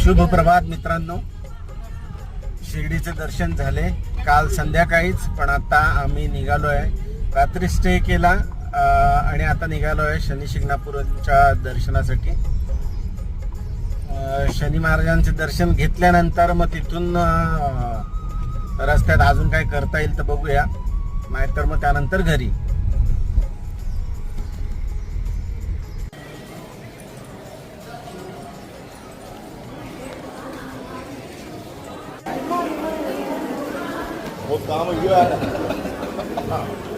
शुभ प्रभात मित्रांनो. शिर्डीचे दर्शन झाले काल संध्याकाळीच, पण आता आम्ही निघालो आहे. रात्री स्टे केला आणि आता निघालो आहे शनी शिंगणापूरच्या दर्शनासाठी. शनी महाराजांचे दर्शन घेतल्यानंतर मग तिथून रस्त्यात अजून काय करता येईल तर बघूया, नाहीतर मग त्यानंतर घरी. वो काम हुआ है